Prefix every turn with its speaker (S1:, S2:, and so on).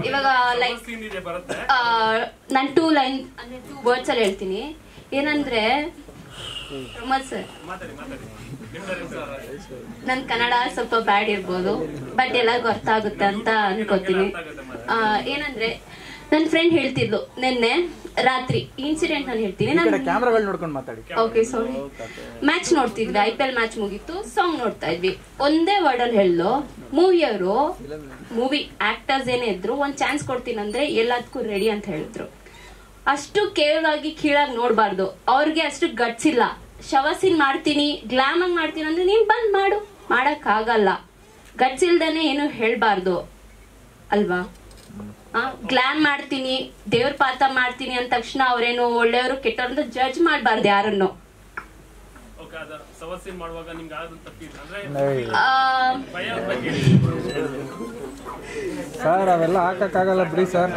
S1: ಇವಾಗ ಲೈಕ್ ನಾನು 2 ಲೈನ್ ಅಂದ್ರೆ 2 ವರ್ಡ್ಸ್ ಅಲ್ಲಿ ಹೇಳ್ತೀನಿ. ಏನಂದ್ರೆ ಪ್ರಮೋದ್ ಸರ್, ನನ್ ಕನ್ನಡ ಸ್ವಲ್ಪ ಬ್ಯಾಡ್ ಇರ್ಬೋದು, ಬಟ್ ಎಲ್ಲರಿಗೂ ಅರ್ಥ ಆಗುತ್ತೆ ಅಂತ ಅನ್ಕೋತೀನಿ. ಏನಂದ್ರೆ ನನ್ನ ಫ್ರೆಂಡ್ ಹೇಳ್ತಿದ್ಲು ನಿನ್ನೆ ರಾತ್ರಿ ಇನ್ಸಿಡೆಂಟ್ ನಾನು ಹೇಳ್ತೀನಿ. ಓಕೆ ಸಾರಿ, ಮ್ಯಾಚ್ ನೋಡ್ತಿದ್ವಿ, IPL ಮ್ಯಾಚ್ ಮುಗೀತು, ಸಾಂಗ್ ನೋಡ್ತಾ ಇದ್ವಿ. ಒಂದೇ ವರ್ಡ್ ಅಲ್ಲಿ ಹೇಳಲು ಮೂವಿ ಆಕ್ಟರ್ಸ್ ಏನೇ ಇದ್ರು ಒಂದ್ ಚಾನ್ಸ್ ಕೊಡ್ತೀನಿ ಅಂದ್ರೆ ಎಲ್ಲದಕ್ಕೂ ರೆಡಿ ಅಂತ ಹೇಳಿದ್ರು. ಅಷ್ಟು ಕೇವಲವಾಗಿ ಕೀಳಾಗಿ ನೋಡ್ಬಾರ್ದು. ಅವ್ರಿಗೆ ಅಷ್ಟು ಗಟ್ಸ್ ಇಲ್ಲ. ಶವಸಿನ್ ಮಾಡ್ತೀನಿ, ಗ್ಲಾಮ್ ಆಗಿ ಮಾಡ್ತೀನಿ ಅಂದ್ರೆ ನೀನ್ ಬಂದ್ ಮಾಡು, ಮಾಡಕ್ ಆಗಲ್ಲ. ಗಟ್ಸ್ ಇಲ್ದೇನೆ ಏನು ಹೇಳ್ಬಾರ್ದು ಅಲ್ವಾ? ಗ್ಲಾಮ್ ಮಾಡ್ತೀನಿ, ದೇವ್ರ ಪಾತ್ರ ಮಾಡ್ತೀನಿ ಅಂದ ತಕ್ಷಣ ಅವ್ರೇನು ಒಳ್ಳೆಯವರು ಕೆಟ್ಟವ್ರು ಅಂತ ಜಡ್ಜ್ ಮಾಡ್ಬಾರ್ದು ಯಾರನ್ನು.
S2: ಸರ್ ಅವೆಲ್ಲ ಹಾಕಕ್ಕಾಗಲ್ಲ ಬಿಡಿ ಸರ್.